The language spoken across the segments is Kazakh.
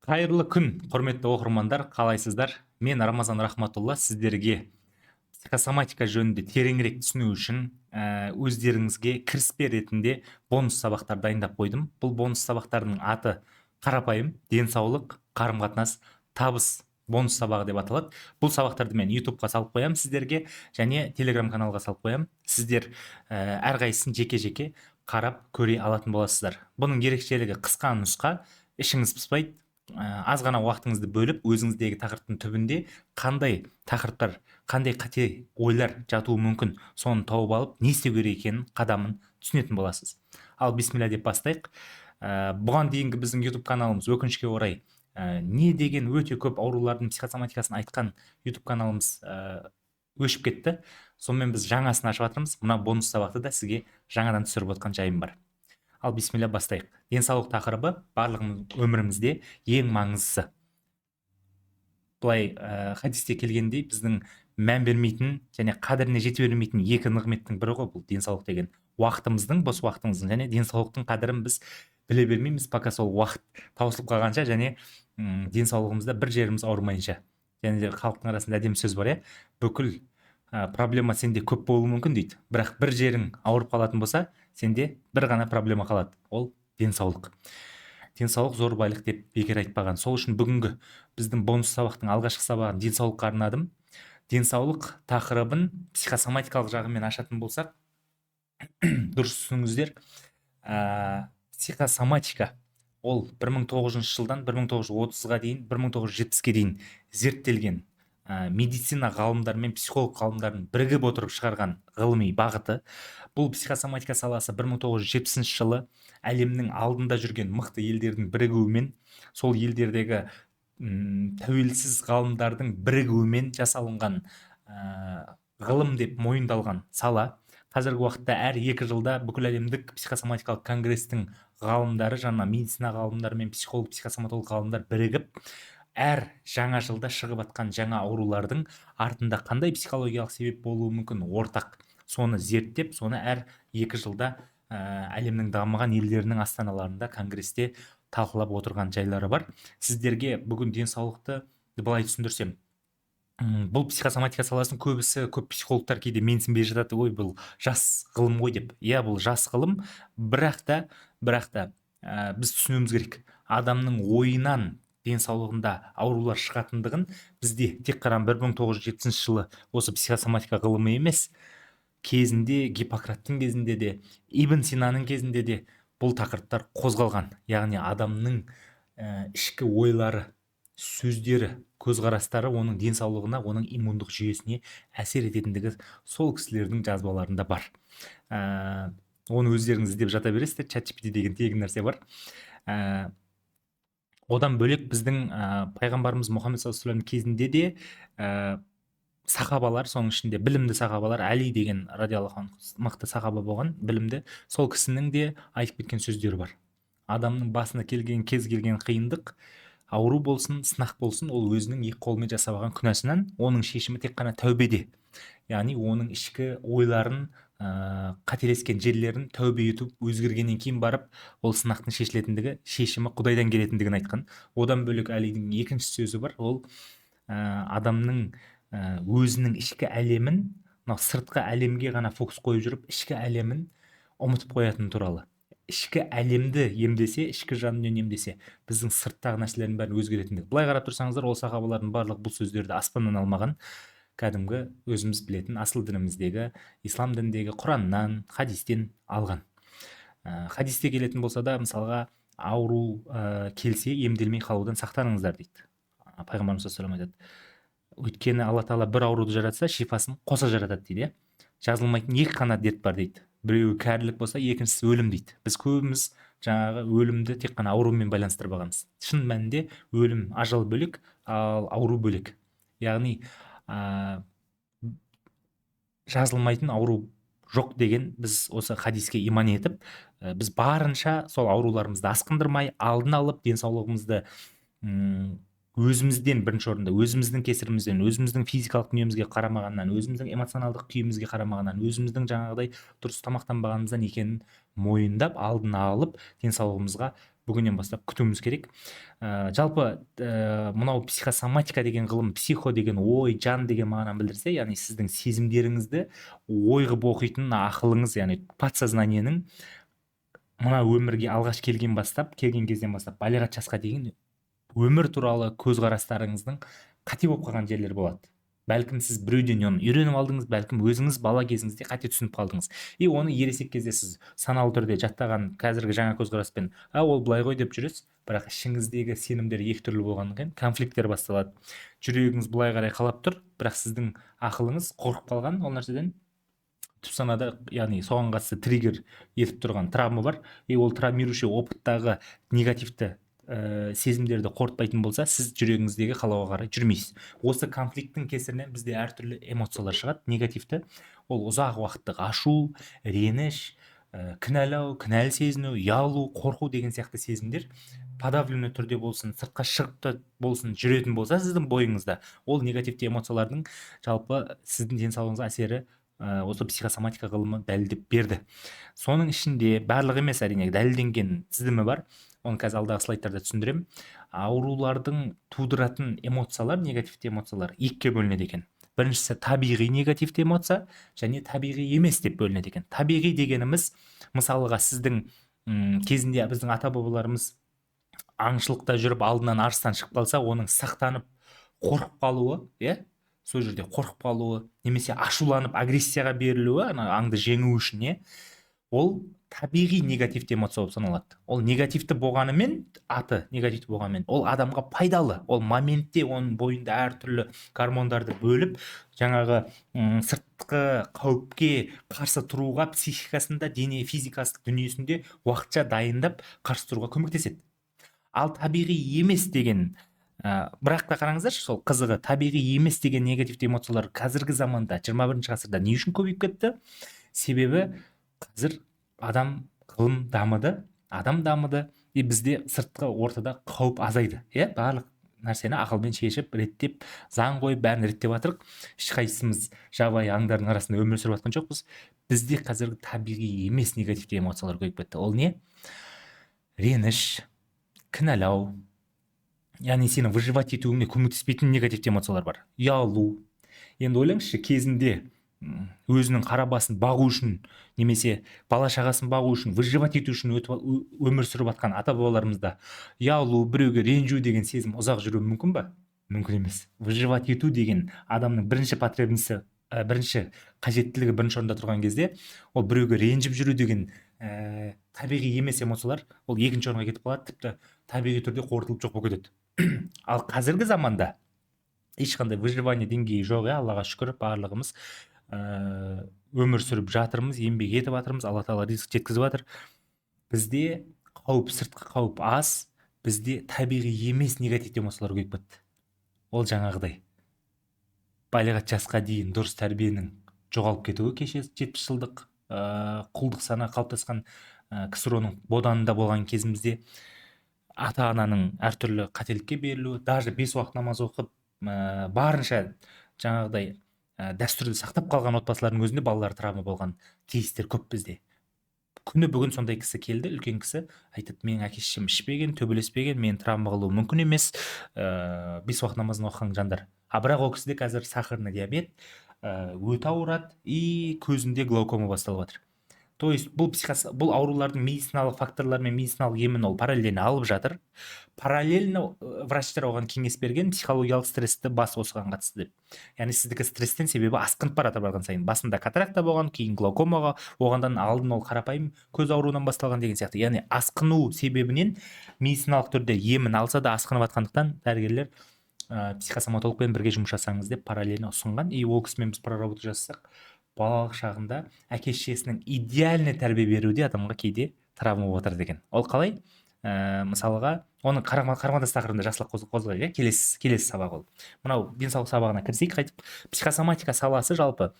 Қайырлы күн, құрметті оқырмандар, қалайсыздар? Мен Рамазан Рахматулла, сіздерге психосоматика жөнінде тереңірек түсіну үшін өздеріңізге кіріспе ретінде бонус сабақтар дайындап қойдым. Бұл бонус сабақтардың аты қарапайым, денсаулық, қарым-қатынас, табыс бонус сабағы деп аталады. Бұл сабақтарды мен YouTube-қа салып қоямын сіздерге, және Telegram каналға салып қоямын. Сіздер әрқайсысын жеке-жеке қарап көре алатын боласыздар. Бұның ерекшелігі қысқа нұсқа, ішіңіз пыспайды. Аз ғана уақытыңызды бөліп, өзіңіздегі тақырыптың түбінде қандай тақырыптар, қандай қате ойлар жатуы мүмкін, соны тауып алып, не істеу керек екенін, қадамын түсінетін боласыз. Ал бисмилля деп бастайық. Бұған дейінгі біздің YouTube каналымыз өкінішке орай не деген өте көп аурулардың психосоматикасын айтқан YouTube каналымыз өшіп кетті. Сонымен біз жаңасын ашып жатырмыз. Мына бонус сабақты да сізге жаңадан түсіріп отқан жайым бар. Ал бисмилля бастайық. Денсаулық тақырыбы барлығымыз өмірімізде ең маңыздысы. Былай хадисте келгендей, біздің мән бермейтін және қадіріне жете бермейтін екі нығметтің бірі ғой бұл денсаулық деген. Уақытымыздың, бос уақытымыздың және денсаулықтың қадірін біз біле бермейміз, пока сол уақыт таусылып қалғанша және денсаулығымызда бір жеріміз ауырмайынша. Және де халықтың арасында әдемі сөз бар, бүкіл проблема сенде көп болуы мүмкін дейді. Бірақ бір жерің ауырып қалатын болса, сенде бір ғана проблема қалады. Ол денсаулық. Денсаулық зор байлық деп бекер айтпаған. Сол үшін бүгінгі біздің бонус сабақтың алғашқы сабағын денсаулыққа арнадым. Денсаулық тақырыбын психосоматикалық жағымен ашатын болсақ, дұрыс түсініңіздер, психосоматика ол 1900 жылдан 1930-ға дейін, 1970-ке дейін зерттелген медицина ғалымдары мен психолог ғалымдардың бірігіп отырып шығарған ғылыми бағыты. Бұл психосоматика саласы 1970 жылы әлемнің алдында жүрген мықты елдердің бірігуімен, сол елдердегі тәуелсіз ғалымдардың бірігуімен жасалынған ғылым деп мойындалған сала. Қазіргі уақытта әр 2 жылда бүкіл әлемдік психосоматикалық конгрестің ғалымдары, жаңа медицина ғалымдары мен психолог, психосоматолог ғалымдар бірігіп, әр жаңа жылда шығып атқан жаңа аурулардың артында қандай психологиялық себеп болуы мүмкін ортақ. Соны зерттеп, соны әр 2 жылда әлемнің дамыған елдерінің астаналарында конгресте талқылап отырған жайлары бар. Сіздерге бүгін денсаулықты былай түсіндірсем, бұл психосоматика саласын көп психологтар кейде менсінбей жатады, ой, бұл жас ғылым ғой деп. Иә, бұл жас ғылым, бірақ та біз түсінуіміз керек. Адамның ойынан денсаулығында аурулар шығатындығын бізде тек қана 1970 жылы осы психосоматика ғылымы емес, кезінде Гиппократтың кезінде де, Ибн Синаның кезінде де бұл тақырыптар қозғалған. Яғни адамның ішкі ойлары, сөздері, көзқарастары оның денсаулығына, оның иммундық жүйесіне әсер ететіндігі сол кісілердің жазбаларында бар. Оны өздеріңіз іздеп жата бересіздер, ChatGPT деген тегін нәрсе бар. Одан бөлек біздің пайғамбарымыз Мұхаммед саллаллаху алейхи кезінде де сахабалар, соның ішінде білімді сахабалар, Әли деген радиаллаху анху мықты сахаба болған, білімді, сол кісінің де айтып кеткен сөздері бар. Адамның басына келген кез келген қиындық, ауру болсын, сынақ болсын, ол өзінің екі қолымен жасап алған күнәсінен, оның шешімі тек қана тәубеде. Яғни оның ішкі ойларын, қателескен жерлерін тәубе етіп, өзгергеннен кейін барып, ол сынақтың шешілетіндігі, шешімі Құдайдан келетіндігін айтқан. Одан бөлек Әлидің екінші сөзі бар, ол адамның өзінің ішкі әлемін, сыртқы әлемге ғана фокус қойып жүріп, ішкі әлемін ұмытып қоятын туралы. Ішкі әлемді емдесе, ішкі жанын емдесе, біздің сырттағы нәрселердің бәрін өзгеретіндігі. Былай қарап тұрсаңыздар, ол сахабалардың барлығы бұл сөздерді аспаннан алмаған, кәдімгі өзіміз білетін асыл дініміздегі, ислам дініндегі Құраннан, хадистен алған. Хадисте келетін болса да, мысалға, ауру келсе емделмей қалудан сақтаныңыздар дейді. Пайғамбарымыз саллаллаху алейхи айтады. Өйткені Алла Тағала бір ауруды жаратса, шифасын қоса жаратады дейді. Жазылмайтын екі қана дерт бар дейді. Біреуі кәрілік болса, екіншісі өлім дейді. Біз көбіміз жаңағы өлімді тек қана аурумен байланыстырып алғанбыз. Шын мәнінде өлім, ажал бөлек, ал ауру бөлек. Яғни жазылмайтын ауру жоқ деген біз осы хадиске иман етіп, біз барынша сол ауруларымызды асқындырмай, алдын алып, денсаулығымызды өзімізден бірінші орында, өзіміздің кесірімізден, өзіміздің физикалық дүниемізге қарамағаннан, өзіміздің эмоционалдық күйімізге қарамағаннан, өзіміздің жаңағыдай дұрыс тамақтанбағанымыздан екенін мойындап, алдын алып, денсаулығымызға бүгіннен бастап күтуіміз керек. Жалпы мынау психосоматика деген ғылым, психо деген ой, жан деген мағынаны білдірсе, яғни сіздің сезімдеріңізді ой қылып оқитын ақылыңыз, яғни подсознаниенің мына өмірге алғаш келген кезден бастап балиғат жасқа дейін өмір туралы көзқарастарыңыздың қате болып қалған жерлер болады. Бәлкім сіз біреуден оны үйреніп алдыңыз, бәлкім өзіңіз бала кезіңізде қате түсініп қалдыңыз. И оны ересек кезде сіз саналы түрде жаттаған қазіргі жаңа көзқараспен, ол былай ғой деп жүресіз, бірақ ішіңіздегі сенімдер екі түрлі болғаннан кейін конфликттер басталады. Жүрегіңіз былай қарай қалап тұр, бірақ сіздің ақылыңыз қорқып қалған ол нәрседен. Түп санада, яғни соған қатысты триггер етіп тұрған травма бар. И ол травмирующий опыттағы негативті сезімдерді қорытпайтын болса, сіз жүрегіңіздегі қалауға қарай жүрмейсіз. Осы конфликттің кесірінен бізде әртүрлі эмоциялар шығады, негативті. Ол ұзақ уақыттық ашу, реніш, кінәлау, кінәлі сезіну, ұялу, қорқу деген сияқты сезімдер подавленный түрде болсын, сыртқа шығып та болсын, жүретін болса сіздің бойыңызда, ол негативті эмоциялардың жалпы сіздің денсаулығыңызға әсері осы психосоматика ғылымы дәлелдеп берді. Соның ішінде барлығы емес, әрине дәлелденген тізімі бар. Оны қазір алдағы слайдтарда түсіндіремін. Аурулардың тудыратын эмоциялар, негативті эмоциялар екіге бөлінеді екен. Біріншісі табиғи негативті эмоция және табиғи емес деп бөлінеді екен. Табиғи дегеніміз, мысалға сіздің кезінде біздің ата-бабаларымыз аңшылықта жүріп алдынан арыстан шығып қалса, оның сақтанып қорқып қалуы, сол жерде қорқып қалуы, немесе ашуланып агрессияға берілуі, аңды жеңу үшін, ол табиғи негативті эмоция болып саналады. Ол негативті болғанымен, аты негативті болғанымен, ол адамға пайдалы. Ол моментте оның бойында әртүрлі гормондарды бөліп, жаңағы сыртқы қауіпке қарсы тұруға психикасында, дене физикасы дүниесінде уақытша дайындап қарсы тұруға көмектеседі. Ал табиғи емес деген, бірақ та қараңыздаршы, сол қызығы, табиғи емес деген негативті эмоциялар қазіргі заманда 21 ғасырда не үшін көбейіп кетті? Себебі қазір ғылым дамыды, и бізде сыртқы ортада қауіп азайды. Барлық нәрсені ақылмен шешіп, реттеп, заң қойып, бәрін реттеп жатырық. Ешқайсымыз жабайы аңдардың арасында өмір сүріп жатқан жоқпыз. Бізде қазіргі табиғи емес негативті эмоциялар көбейіп кетті. Ол не? Реніш, кінәлау, яғни сені выживать етуіңе көмектеспейтін негативті эмоциялар бар. Ұялу. Енді ойлаңызшы, кезінде өзінің қара басын бағу үшін, немесе бала шағасын бағу үшін, выживать ету үшін өмір сүріп жатқан ата-бабаларымызда ұялу, біреуге ренжу деген сезім ұзақ жүруі мүмкін ба? Мүмкін емес. Выживать ету деген адамның бірінші потребності, бірінші қажеттілігі бірінші орында тұрған кезде, ол біреуге ренжіп жүру деген табиғи емес эмоциялар, ол екінші орынға кетіп қалады, тіпті табиғи түрде қорытылып жоқ болып кетеді. Ал қазіргі заманда ешқандай выживание деңгейі жоқ, Аллаға шүкір, барлығымыз өмір сүріп жатырмыз, еңбек етіп жатырмыз, Алла тағала ризық жеткізіп жатыр. Бізде қауіп, сыртқы қауіп аз, бізде табиғи емес негативті эмоциялар көбейіп кетті. Ол жаңағыдай балиғат жасқа дейін дұрыс тәрбиенің жоғалып кетуі, кеше 70 жылдық құлдық сана қалыптасқан КСРО-ның боданында болған кезімізде ата-ананың әртүрлі қателікке берілуі, даже 5 уақыт намаз оқып, барынша жаңағыдай дәстүрді сақтап қалған отбасылардың өзінде балалар травма болған кейстер көп бізде. Күні бүгін сондай кісі келді, үлкен кісі, айтады, менің әке-шешем ішпеген, төбелеспеген, мен травма қылуы мүмкін емес, 5 уақыт намазын оқыған жандар. Бірақ ол кісіде қазір сахарный диабет, өте ауырады и көзінде глаукома басталып жатыр. То есть бұл аурулардың медициналық факторлар мен медициналық емін ол параллельно алып жатыр. Параллельно врачтар оған кеңес берген, психологиялық стрессті бас осыған қатысты деп. Яғни сіздікі стресстен себебі асқынып баратыр барған сайын. Басында катаракта болған, кейін глаукомаға, оғандан алдын ол қарапайым көз ауруынан басталған деген сияқты. Яғни асқыну себебінен медициналық түрде емін алса да асқынып жатқандықтан дәрігерлер психосоматологпен бірге жұмыс жасаңыз деп параллельно ұсынған. И ол кісімен біз проработка жасасақ, балалық шағында әке-шешесінің идеальный тәрбие беруде адамға кейде травма болып жатыр деген. Ол қалай? Мысалға, оны қарамадас тақырыбында жақсылап қозғайық, келесі сабақ ол. Мынау денсаулық сабағына кірсек, қайтып, психосоматика саласы жалпы,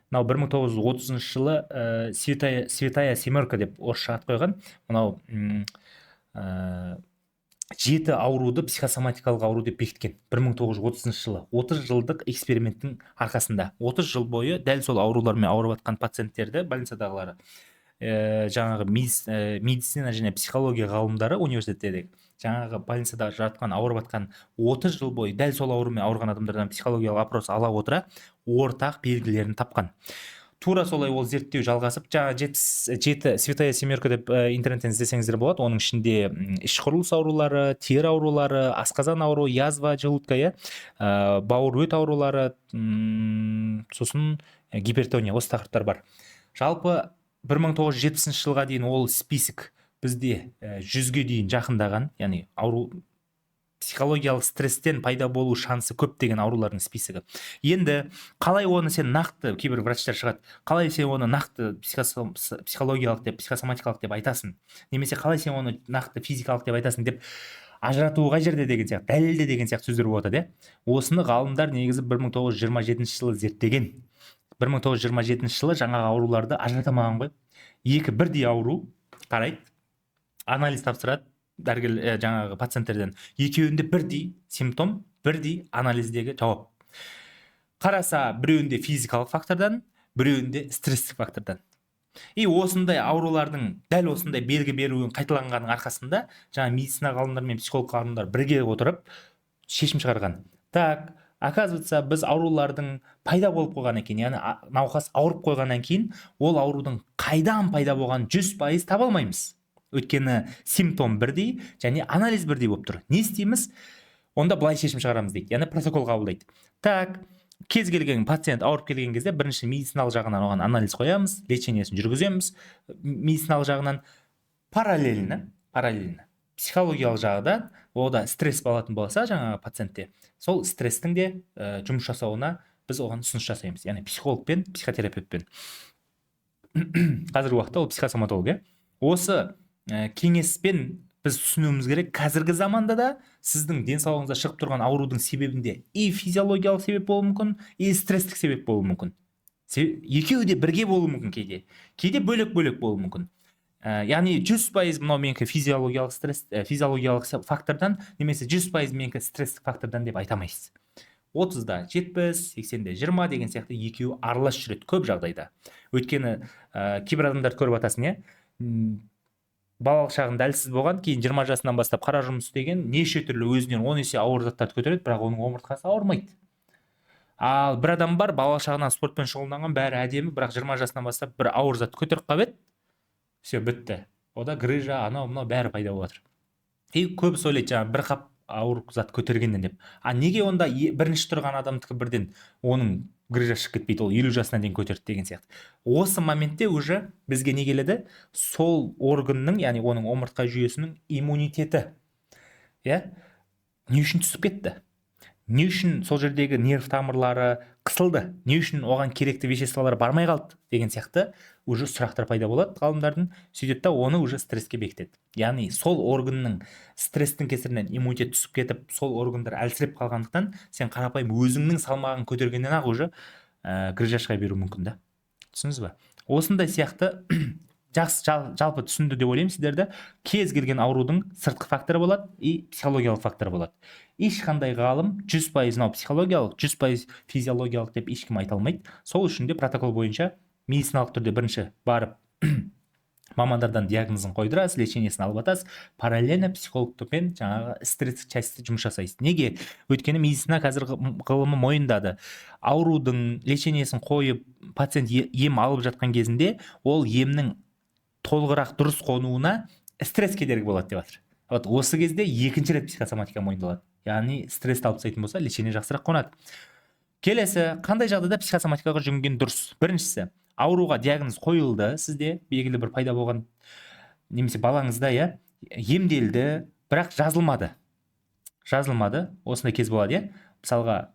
мынау 1930 жылы Святая Семерка деп орысша ат қойған. Мынау 7 ауруды психосоматикалық ауру деп бекіткен 1930 жылы. 30 жылдық эксперименттің арқасында 30 жыл бойы дәл сол аурулармен ауырып жатқан пациенттерді, больницадағылары жаңағы медицина және психология ғалымдары университеттегі жаңағы больницада жатқан ауырып жатқан 30 жыл бойы дәл сол аурумен ауырған адамдардан психологиялық опрос ала отыра ортақ белгілерін тапқан. Тура солай ол зерттеу жалғасып, жаңа жеті святая семерка деп интернеттен іздесеңіздер болады. Оның ішінде іш құрылыс аурулары, тері аурулары, асқазан ауруы, язва желудка, бауыр өт аурулары, сосын гипертония, осы тақырыптар бар. Жалпы 1970 жылға дейін ол список бізде 100-ге дейін жақындаған, яғни ауру психологиялық стресстен пайда болу шансы көп деген аурулардың списогі. Енді қалай оны сен нақты, кейбір врачтар шығады, қалай сен оны нақты психологиялық деп, психосоматикалық деп айтасың, немесе қалай сен оны нақты физикалық деп айтасың деп ажыратуы қай жерде деген сияқты, дәлелде деген сияқты сөздер болып жатады. Осыны ғалымдар негізі 1927 жылы зерттеген. 1927 жылы жаңағы ауруларды ажыратамаған ғой. Екі бірдей ауру қарайды, анализ тапсырады дәрігер жаңағы пациенттерден, екеуінде бірдей симптом, бірдей анализдегі жауап. Қараса, біреуінде физикалық фактордан, біреуінде стресстік фактордан. И осындай аурулардың дәл осындай белгі беруін қайталанғанның арқасында жаңа медицина ғалымдары мен психолог ғалымдар бірге отырып шешім шығарған. Так, оказывается, біз аурулардың пайда болып қойғаннан кейін, яғни науқас ауырып қойғаннан кейін, ол аурудың қайдан пайда болған 100% таба алмаймыз. Өйткені симптом бірдей, және анализ бірдей болып тұр. Не істейміз? Онда былай шешім шығарамыз дейді. Яғни протокол қабылдайды. Так, кез келген пациент ауырып келген кезде бірінші медициналық жағынан оған анализ қоямыз, лечениесін жүргіземіз. Медициналық жағынан параллельно психологиялық жағынан ода стресс болатын болса жаңағы пациентте, сол стресстің де жұмыс жасауына біз оған ұсыныс жасаймыз. Яғни психологпен, психотерапевтпен. Қазіргі уақытта ол психосоматолог. Осы кеңеспен біз түсінуіміз керек, қазіргі заманда да сіздің денсаулығыңызда шығып тұрған аурудың себебінде и физиологиялық себеп болуы мүмкін, и стресстік себеп болуы мүмкін. Екеуі де бірге болуы мүмкін, кейде бөлек-бөлек болуы мүмкін. Яғни 100% мынау менікі физиологиялық фактордан, немесе 100% менікі стресстік фактордан деп айтамайсыз. 30-да 70, 80-де 20 деген сияқты екеуі аралас жүреді көп жағдайда. Өйткені кейбір адамдарды көріп атасың, балалық шағында әлсіз болған, кейін 20 жасынан бастап қара жұмыс істеген, неше түрлі өзінен 10 есе ауыр заттарды көтереді, бірақ оның омыртқасы ауырмайды. Ал бір адам бар, балалық шағынан спортпен шұғылданған, бәрі әдемі, бірақ 20 жасынан бастап бір ауыр затты көтеріп қалып еді, все, бітті. Ода грыжа, анау мынау бәрі пайда болып жатыр. И көбісі ойлайды, жаңағы бір қап ауыр зат көтергеннен деп. Неге онда бірінші тұрған адамдікі бірден оның грыжа шығып кетпейді, ол 50 жасына дейін көтерді деген сияқты. Осы моментте уже бізге не келеді? Сол органның, яғни оның омыртқа жүйесінің иммунитеті. Не үшін түсіп кетті? Не үшін сол жердегі нерв тамырлары қысылды? Не үшін оған керекті веществолар бармай қалды деген сияқты уже сұрақтар пайда болады ғалымдардың. Сөйтеді, оны уже стресске бекітеді. Яғни сол органның стресстің кесірінен иммунитет түсіп кетіп, сол органдар әлсіреп қалғандықтан сен қарапайым өзіңнің салмағын көтергеннен ақ уже грыжа шыға беруі мүмкін да. Түсіндіңіз ба? Осындай сияқты жалпы түсінді деп ойлаймын сіздерді. Кез келген аурудың сыртқы факторы болады и психологиялық факторы болады. Ешқандай ғалым 100% психологиялық, 100% физиологиялық деп ешкім айта алмайды. Сол үшін де протокол бойынша медициналық түрде бірінші барып мамандардан диагнозын қойдырасыз, лечениесін алып атасыз, параллельно психологпен жаңағы стресстік частьте жұмыс жасайсыз. Неге? Өйткені медицина қазір ғылымы мойындады. Аурудың лечениесін қойып, пациент ем алып жатқан кезінде ол емнің толығырақ дұрыс қонуына стресс кедергі болады деп жатыр. Вот осы кезде екінші рет психосоматика мойындалады. Яғни стрессті алып тастайтын болса, лечение жақсырақ қонады. Келесі, қандай жағдайда психосоматикаға жүгінген дұрыс? Біріншісі, ауруға диагноз қойылды, сізде белгілі бір пайда болған, немесе балаңызда емделді, бірақ жазылмады. Осындай кез болады, мысалға,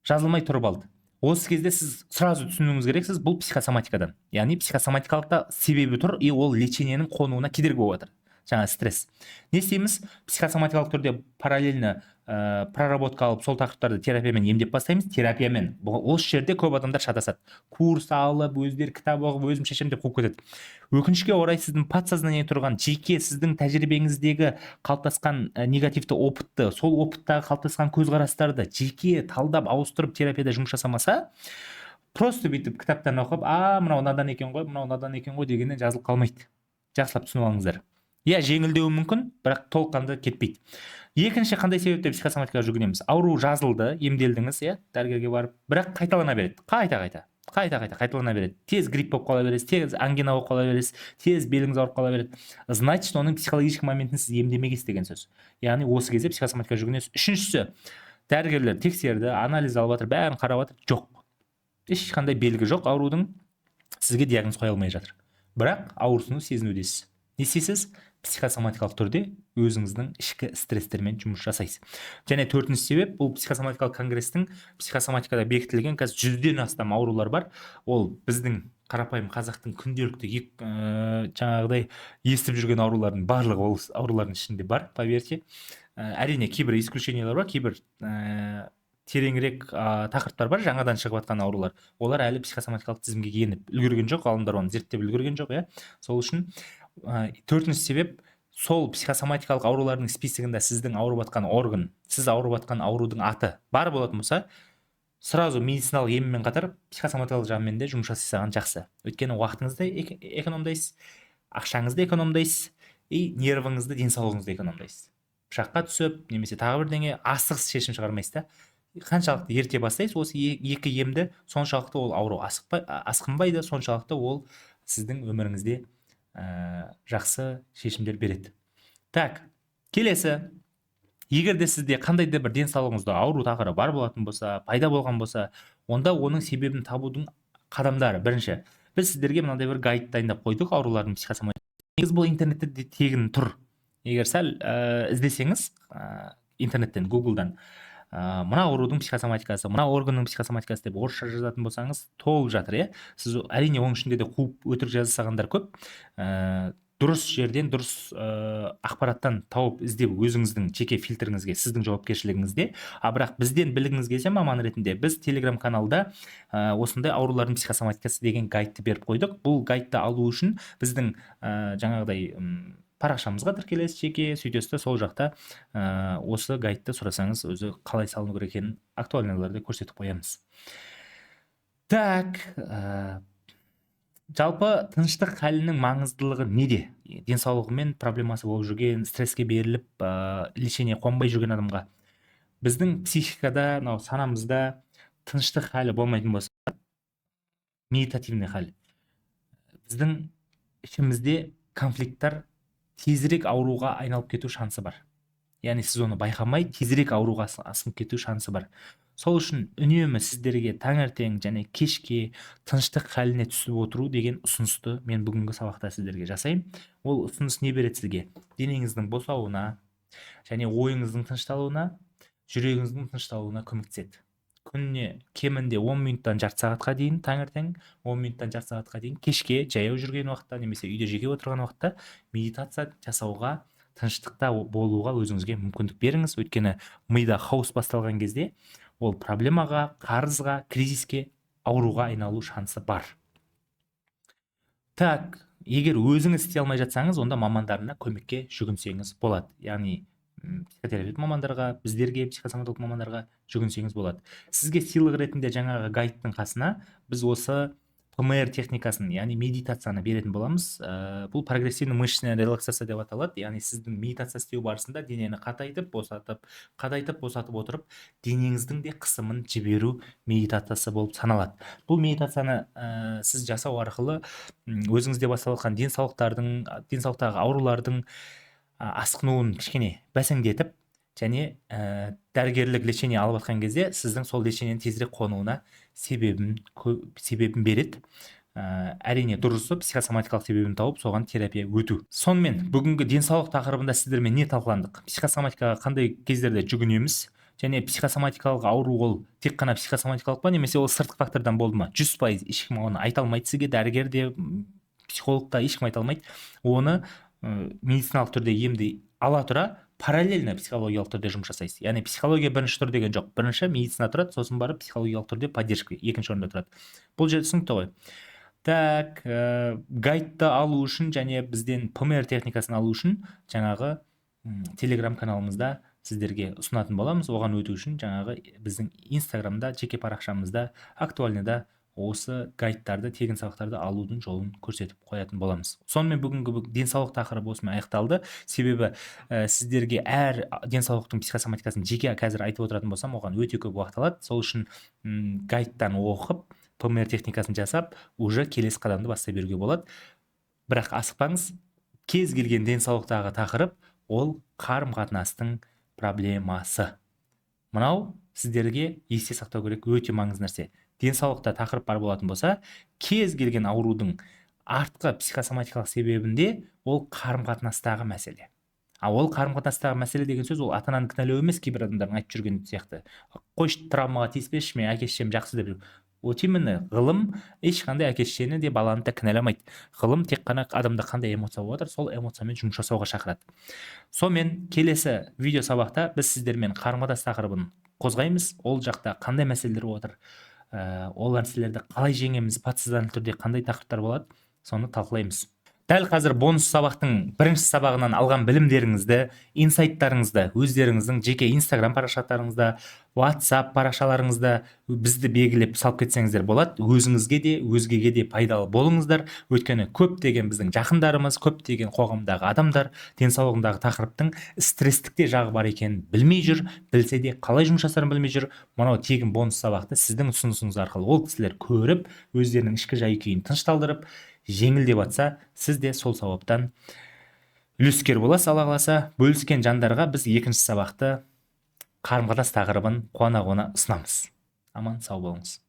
жазылмай тұрып алды. Осы кезде сіз сразу түсінуіңіз керексіз, бұл психосоматикадан. Яғни психосоматикалықта себебі тұр, и ол лечениенің қонуына кедергі болып жатыр. Жаңа стресс. Не істейміз? Психосоматикалық түрде параллельно проработка алып, сол тақырыптарды терапиямен емдеп бастаймыз. Терапиямен. Осы жерде көп адамдар шатасады. Курс алып, өздері кітап оқып, өзім шешем деп қуып кетеді. Өкінішке орай сіздің подсознание тұрған жеке сіздің тәжірибеңіздегі қалыптасқан негативті опытты, сол опыттағы қалыптасқан көзқарастарды жеке талдап ауыстырып терапияда жұмыс жасамаса, просто бүйтіп кітаптан оқып, мынау надан екен ғой, мынау надан екен ғой дегеннен жазылып қалмайды. Жақсылап түсініп алыңыздар. Иә, жеңілдеуі мүмкін, бірақ толыққанды кетпейді. Екінші, қандай себепте психосоматикаға жүгінеміз? Ауру жазылды, емделдіңіз, иә, дәрігерге барып, бірақ қайталана береді. Қайталана береді. Тез грипп болып қала бересіз, тез ангина болып қала бересіз, тез беліңіз ауырып қала береді. Значит, оның психологический моментін сіз емдемегенсіз деген сөз. Яғни осы кезде психосоматикаға жүгінесіз. Үшіншісі, дәрігерлер тексерді, анализ алып жатыр, бәрін қарап жатыр, жоқ. Ешқандай белгі жоқ аурудың, сізге диагноз қоя алмай жатыр. Бірақ ауырсыну сезінудесіз. Не істейсіз? Психосоматикалық түрде өзіңіздің ішкі стресстермен жұмыс жасайсыз. Және төртінші себеп, бұл психосоматикалық конгресстің психосоматикада бекітілген қазір 100-ден астам аурулар бар. Ол біздің қарапайым қазақтың күнделікті жаңағыдай естіп жүрген аурулардың барлығы ол аурулардың ішінде бар, поверьте. Әрине кейбір исключениялар бар, кейбір тереңірек тақырыптар бар, жаңадан шығып жатқан аурулар. Олар әлі психосоматикалық тізімге еніп үлгерген жоқ, ғалымдар оны зерттеп үлгерген жоқ, иә. Сол үшін төртінші себеп, сол психосоматикалық аурулардың списогында сіздің ауырып жатқан орган, сіз ауырып жатқан аурудың аты бар болатын болса, сразу медициналық еммен қатар психосоматикалық жағымен де жұмыс жасай салған жақсы. Өйткені уақытыңызды экономдайсыз, ақшаңызды экономдайсыз, и нервіңізді, денсаулығыңызды экономдайсыз. Пышаққа түсіп, немесе тағы бірдеңе асығыс шешім шығармайсыз да. Қаншалықты ерте бастайсыз, осы екі емді, соншалықты ол ауру асқынбайды, соншалықты ол сіздің өміріңізде жақсы шешімдер береді. Так, келесі, егер де сізде қандай да бір денсаулығыңызда ауру тақырыбы бар болатын болса, пайда болған болса, онда оның себебін табудың қадамдары. Бірінші, біз сіздерге мынандай бір гайд дайындап қойдық аурулардың психосоматикасы. Негізі бұл интернетте тегін тұр. Егер сәл іздесеңіз интернеттен, Google'дан мына аурудың психосоматикасы, мына органның психосоматикасы деп орысша жазатын болсаңыз, толып жатыр, иә. Сіз әрине оның ішінде де қуып өтірік жазсағандар көп. Дұрыс жерден, дұрыс ақпараттан тауып іздеп өзіңіздің жеке фильтріңізге, сіздің жауапкершілігіңізде. Бірақ бізден білгіңіз келсе, маман ретінде, біз Telegram каналда осындай аурулардың психосоматикасы деген гайдты беріп қойдық. Бұл гайдты алу үшін біздің жаңағыдай парақшамызға тіркелесіз жеке, сөйтесіз, сол жақта осы гайдты сұрасаңыз, өзі қалай салыну керек екенін актуальныйларды көрсетіп қоямыз. Так, жалпы тыныштық халінің маңыздылығы неде? Денсаулығымен проблемасы болып жүрген, стресске беріліп, лечение қонбай жүрген адамға. Біздің психикада, санамызда тыныштық халі болмайтын болса, медитативный хал. Біздің ішімізде конфликттар тезірек ауруға айналып кету шансы бар. Яғни сіз оны байқамай, тезірек ауруға асынып кету шансы бар. Сол үшін үнемі сіздерге таңертең және кешке тыныштық халіне түсіп отыру деген ұсынысты мен бүгінгі сабақта сіздерге жасаймын. Ол ұсыныс не береді сізге? Денеңіздің босауына және ойыңыздың тынышталуына, жүрегіңіздің тынышталуына көмектеседі. Күніне кемінде 10 минуттан жарты сағатқа дейін, таңертең 10 минуттан жарты сағатқа дейін, кешке жаяу жүрген уақытта немесе үйде жеке отырған уақытта медитация жасауға, тыныштықта болуға өзіңізге мүмкіндік беріңіз. Өйткені мида хаос басталған кезде ол проблемаға, қарызға, кризиске, ауруға айналу шансы бар. Так, егер өзіңіз істей алмай жатсаңыз, онда мамандарына көмекке жүгінсеңіз болады. Яғни психотерапевт мамандарға, біздерге, психосоматолог мамандарға жүгінсеңіз болады. Сізге сыйлық ретінде жаңағы гайдтың қасына біз осы ПМР техникасын, яғни медитацияны беретін боламыз. Бұл прогрессивный мышечная релаксация деп аталады. Яғни сіздің медитация істеу барысында денені қатайтып, босатып отырып, денеңіздің де қысымын жіберу медитациясы болып саналады. Бұл медитацияны сіз жасау арқылы өзіңізде басталған денсаулықтағы аурулардың асқынуын кішкене бәсеңдетіп, және дәрігерлік лечение алып жатқан кезде сіздің сол лечениенің тезірек қонуына себебін береді. Әрине дұрысы психосоматикалық себебін тауып, соған терапия өту. Сонымен бүгінгі денсаулық тақырыбында сіздермен не талқыландық? Психосоматикаға қандай кездерде жүгінеміз? Және психосоматикалық ауру ол тек қана психосоматикалық па, немесе ол сыртқы фактордан болды ма? 100% ешкім оны айта алмайды сізге, дәрігер де, психолог та ешкім айта алмайды. Оны медициналық түрде емді ала тұра, параллельно психологиялық түрде жұмыс жасайсыз. Яғни психология бірінші тұр деген жоқ. Бірінші медицина тұрады, сосын барып психологиялық түрде поддержка екінші орында тұрады. Бұл жерде түсінікті ғой. Так, гайдты алу үшін және бізден ПМР техникасын алу үшін жаңағы Telegram каналымызда сіздерге ұсынатын боламыз. Оған өту үшін жаңағы біздің Инстаграмда, жеке парақшамызда, актуальныйда осы гайдтарды, тегін сабақтарды алудың жолын көрсетіп қоятын боламыз. Сонымен бүгінгі денсаулық тақырыбы осымен аяқталды. Себебі сіздерге әр денсаулықтың психосоматикасын жеке қазір айтып отыратын болсам, оған өте көп уақыт алады. Сол үшін гайдтан оқып, ПМР техникасын жасап, уже келесі қадамды бастай беруге болады. Бірақ асықпаңыз, кез келген денсаулықтағы тақырып ол қарым-қатынастың проблемасы. Мынау сіздерге есте сақтау керек өте маңызды нәрсе. Денсаулықта тақырып бар болатын болса, кез келген аурудың артқы психосоматикалық себебінде ол қарым-қатынастағы мәселе. Ол қарым-қатынастағы мәселе деген сөз ол ата-ананы кінәлау емес, кейбір адамдардың айтып жүрген сияқты. Қойшы, травмаға тиіспеші, мен әке-шешем жақсы деп. Вот именно ғылым ешқандай әке-шешені де баланы да кінәламайды. Ғылым тек қана адамда қандай эмоция отыр, сол эмоциямен жұмыс жасауға шақырады. Сонымен келесі видео сабақта біз сіздермен қарым-қатынас тақырыбын қозғаймыз. Ол жақта қандай мәселелер отыр, ол нәрселерді қалай жеңеміз, подсознательный түрде қандай тақырыптар болады, соны талқылаймыз. Дәл қазір бонус сабақтың бірінші сабағынан алған білімдеріңізді, инсайттарыңызды өздеріңіздің жеке инстаграм парақшаларыңызда, WhatsApp парақшаларыңызда бізді белгілеп салып кетсеңіздер болады. Өзіңізге де, өзгеге де пайдалы болыңыздар. Өйткені көптеген біздің жақындарымыз, көптеген қоғамдағы адамдар денсаулығындағы тақырыптың стресстікте жағы бар екенін білмей жүр, білсе де қалай жұмыс жасарын білмей жүр. Мынау тегін бонус сабақты сіздің ұсынысыңыз арқылы ол кісілер көріп, өздерінің ішкі жай-күйін тынышталдырып, жеңілдеп жатса, сіз де сол сауаптан үлескер боласыз. Алла қаласа, бөліскен жандарға біз екінші сабақты қарым-қатынас тақырыбын қуана ұсынамыз. Аман сау болыңыз.